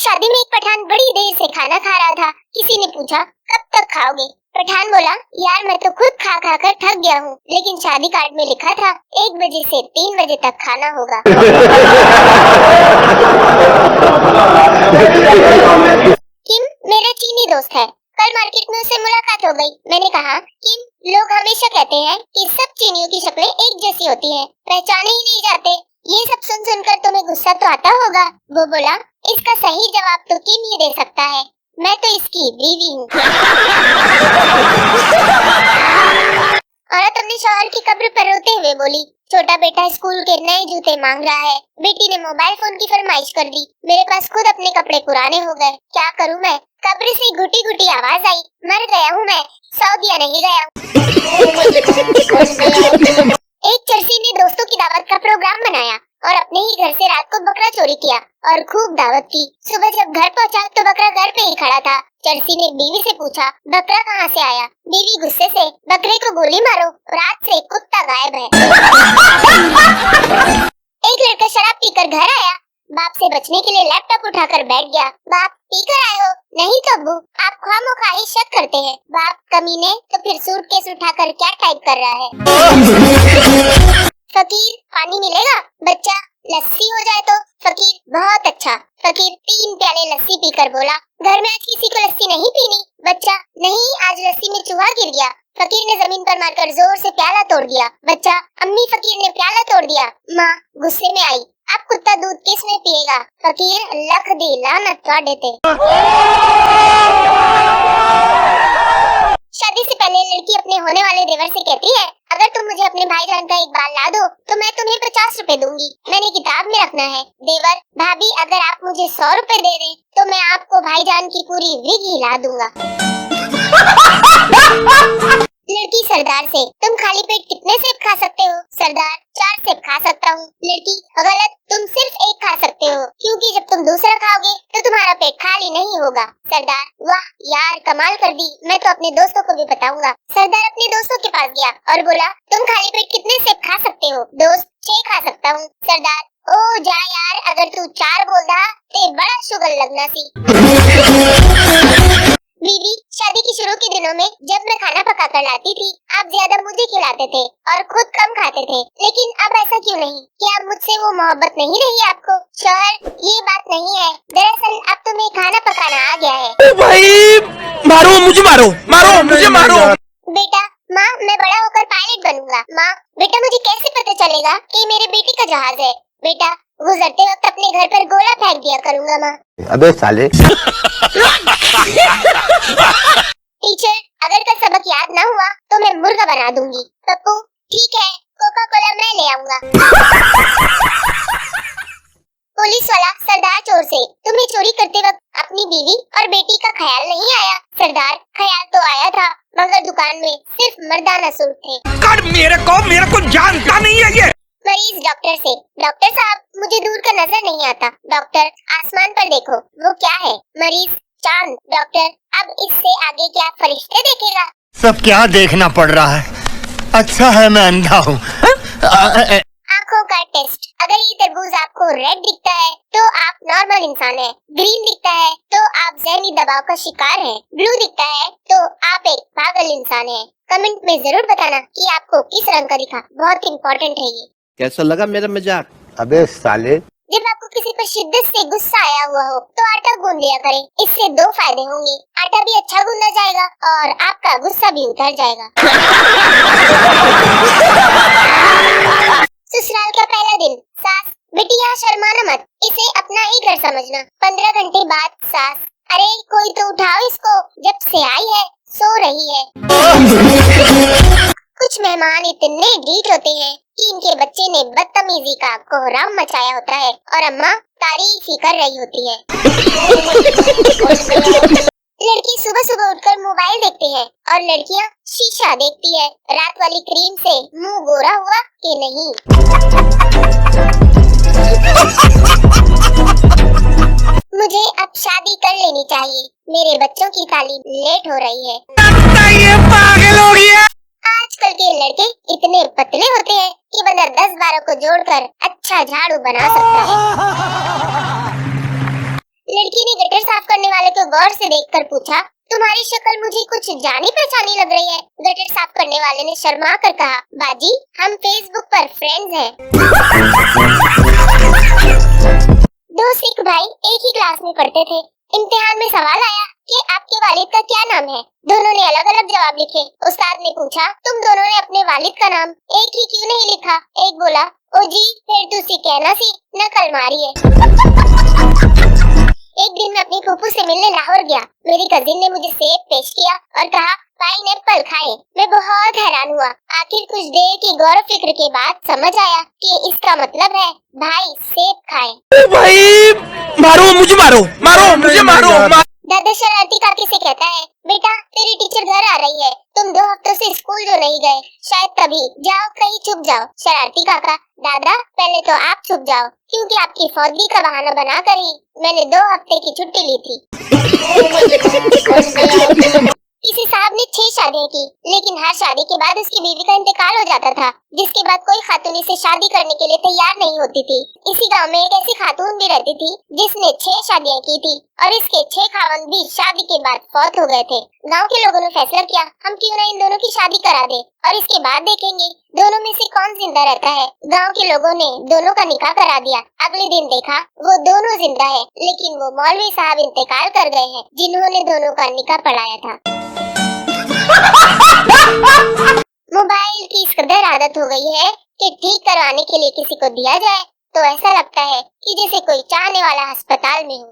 शादी में एक पठान बड़ी देर से खाना खा रहा था। किसी ने पूछा कब तक खाओगे? पठान बोला, यार मैं तो खुद खा खा कर थक गया हूँ, लेकिन शादी कार्ड में लिखा था 1 बजे से 3 बजे तक खाना होगा। किम मेरा चीनी दोस्त है, कल मार्केट में उससे मुलाकात हो गई। मैंने कहा, किम लोग हमेशा कहते हैं कि सब चीनियों की शक्लें एक जैसी होती हैं, पहचाने ही नहीं जाते। ये सब सुन सुनकर तुम्हें गुस्सा तो आता होगा। वो बोला, इसका सही जवाब तो किम ही दे सकता है, मैं तो इसकी बीवी हूँ। औरत अपने शौहर की कब्र पर रोते हुए बोली, छोटा बेटा स्कूल के नए जूते मांग रहा है, बेटी ने मोबाइल फोन की फरमाइश कर दी, मेरे पास खुद अपने कपड़े पुराने हो गए, क्या करूँ मैं? कब्र से घुटी घुटी आवाज आई, मर गया हूँ मैं, सौ दिया नहीं गया। एक चरसी ने दोस्तों की दावत का प्रोग्राम बनाया और अपने ही घर से रात को बकरा चोरी किया और खूब दावत की। सुबह जब घर पहुंचा तो बकरा घर पे ही खड़ा था। चरसी ने बीवी से पूछा, बकरा कहाँ से आया? बीवी गुस्से से, बकरे को गोली मारो, रात से कुत्ता गायब है। एक लड़का शराब पीकर घर आया, बाप से बचने के लिए लैपटॉप उठाकर बैठ गया। बाप, पीकर आए हो? नहीं तो अब्बू, आप ख्वामोखाही शक करते हैं। बाप, कमीने, तो फिर सूटकेस उठाकर क्या टाइप कर रहा है? फकीर, पानी मिलेगा? बच्चा, लस्सी हो जाए तो? फकीर, बहुत अच्छा। फकीर 3 प्याले लस्सी पीकर बोला, घर में आज किसी को लस्सी नहीं पीनी? बच्चा, नहीं, आज लस्सी में चूहा गिर गया। फकीर ने जमीन पर मारकर जोर से प्याला तोड़ दिया। बच्चा, अम्मी फकीर ने प्याला तोड़ दिया। माँ गुस्से में आई, अब कुत्ता दूध किसमें पिएगा? फकीर, लख दी लानत कर देते। शादी से पहले लड़की अपने होने वाले देवर से कहती है, अगर तुम मुझे अपने भाईजान का एक बाल ला दो तो मैं तुम्हें 50 रुपए दूंगी, मैंने किताब में रखना है। देवर, भाभी अगर आप मुझे 100 रुपए दे दें तो मैं आपको भाईजान की पूरी विग ही ला दूंगा। लड़की सरदार से, तुम खाली पेट कितने सेब खा सकते हो? सरदार, 4 सेब खा सकता हूँ। लड़की, गलत, तुम सिर्फ 1 खा सकते हो, क्योंकि जब तुम दूसरा खाओगे तो तुम्हारा पेट खाली नहीं होगा। सरदार, वाह यार, कमाल कर दी, मैं तो अपने दोस्तों को भी बताऊंगा। सरदार अपने दोस्तों के पास गया और बोला, तुम खाली पेट कितने सेब खा सकते हो? दोस्त, 6 खा सकता हूँ। सरदार, ओ जा यार, अगर तू 4 बोलता तो बड़ा शुगर लगना सी। बीवी, शादी के शुरू के दिनों में जब मैं खाना पका कर लाती थी, आप ज्यादा मुझे खिलाते थे और खुद कम खाते थे, लेकिन अब ऐसा क्यों नहीं? क्या अब मुझसे वो मोहब्बत नहीं रही आपको? शौहर, ये बात नहीं है, दरअसल अब तुम्हें खाना पकाना आ गया है। ओ भाई, मारो मुझे, मारो मारो मुझे, मारो। बेटा, माँ मैं बड़ा होकर पायलट बनूंगा। माँ, बेटा मुझे कैसे पता चलेगा कि मेरे बेटे का जहाज है? बेटा, गुजरते वक्त अपने घर पर गोला फेंक दिया करूंगा। माँ, अबे साले। टीचर, अगर कल सबक याद न हुआ तो मैं मुर्गा बना दूंगी। पप्पू, ठीक है, कोका कोला मैं ले आऊंगा। पुलिस वाला सरदार चोर से, तुम्हें चोरी करते वक्त अपनी बीवी और बेटी का ख्याल नहीं आया? सरदार, ख्याल तो आया था, मगर दुकान में सिर्फ मर्दाना सूट थे। कर मेरे को जानता नहीं है ये। मरीज डॉक्टर से, डॉक्टर साहब मुझे दूर का नजर नहीं आता। डॉक्टर, आसमान पर देखो, वो क्या है? मरीज, चांद। डॉक्टर, अब इससे आगे क्या फरिश्ते देखेगा? सब क्या देखना पड़ रहा है? अच्छा है मैं अंधा हूँ। आँखों का टेस्ट, अगर ये तरबूज आपको रेड दिखता है तो आप नॉर्मल इंसान हैं, ग्रीन दिखता है तो आप ज़हनी दबाव का शिकार हैं, ब्लू दिखता है तो आप एक पागल इंसान हैं। कमेंट में जरूर बताना कि आपको किस रंग का दिखा, बहुत इम्पोर्टेंट है ये। कैसा लगा मेरा मजाक? अबे साले। जब आपको किसी पर शिद्दत से गुस्सा आया हुआ हो तो आटा गूंद लिया करें, इससे 2 फायदे होंगे, आटा भी अच्छा गूंदा जाएगा और आपका गुस्सा भी उतर जाएगा। ससुराल का पहला दिन। सास, बेटी यहाँ शर्माना मत, इसे अपना ही घर समझना। 15 घंटे बाद सास, अरे कोई तो उठाओ इसको, जब से आई है सो रही है। कुछ मेहमान इतने ढीठ होते हैं कि इनके बच्चे ने बदतमीजी का कोहराम मचाया होता है और अम्मा तारीफ ही कर रही होती है। लड़की सुबह सुबह उठकर मोबाइल देखते हैं और लड़कियां शीशा देखती है, रात वाली क्रीम से मुंह गोरा हुआ कि नहीं। मुझे अब शादी कर लेनी चाहिए, मेरे बच्चों की तालीम लेट हो रही है। ये पागल हो गया। आजकल के लड़के इतने पतले होते हैं कि बंदा 10-12 को जोड़कर अच्छा झाड़ू बना सकता है। लड़की ने वाले को गौर से देखकर पूछा, तुम्हारी शक्ल मुझे कुछ जानी पहचानी लग रही है। गटर साफ करने वाले ने शर्मा कर कहा, बाजी हम फेसबुक पर फ्रेंड्स हैं। दो सिख भाई एक ही क्लास में पढ़ते थे। इम्तिहान में सवाल आया कि आपके वालिद का क्या नाम है। दोनों ने अलग अलग जवाब लिखे। उस्ताद ने पूछा, तुम दोनों ने अपने वालिद का नाम एक ही क्यों नहीं लिखा? एक बोला, ओ जी फिर तुसी कहना सी नकल मारी है। एक दिन मैं अपनी फूफू से मिलने लाहौर गया। मेरी कजिन ने मुझे सेब पेश किया और कहा, पाइनएप्पल खाएं। मैं बहुत हैरान हुआ। आखिर कुछ देर की गौर फिक्र के बाद समझ आया कि इसका मतलब है भाई सेब खाएं। भाई मारो मुझे, मारो मुझे, मारो। दादा शरारती काकी से कहता है, बेटा तेरी टीचर घर आ रही है, तुम 2 हफ्तों से स्कूल जो नहीं गए, शायद तभी जाओ कहीं छुप जाओ। शरारती काका, दादा पहले तो आप छुप जाओ, क्योंकि आपकी फौजी का बहाना बनाकर ही मैंने 2 हफ्ते की छुट्टी ली थी। किसी साहब ने 6 शादियां की, लेकिन हर शादी के बाद उसकी बीवी का इंतकाल हो जाता था, जिसके बाद कोई खातून इसे शादी करने के लिए तैयार नहीं होती थी। इसी गांव में एक ऐसी खातून भी रहती थी जिसने 6 शादियां की थी और इसके 6 खावंद भी शादी के बाद फौत हो गए थे। गांव के लोगों ने फैसला किया, हम क्यों ना इन दोनों की शादी करा दे और इसके बाद देखेंगे दोनों में से कौन जिंदा रहता है। गांव के लोगों ने दोनों का निकाह करा दिया। अगले दिन देखा वो दोनों जिंदा है, लेकिन वो मौलवी साहब इंतकाल कर गए हैं जिन्होंने दोनों का निकाह पढ़ाया था। मोबाइल की इस कदर आदत हो गई है कि ठीक करवाने के लिए किसी को दिया जाए तो ऐसा लगता है कि जैसे कोई चाहने वाला अस्पताल में हो।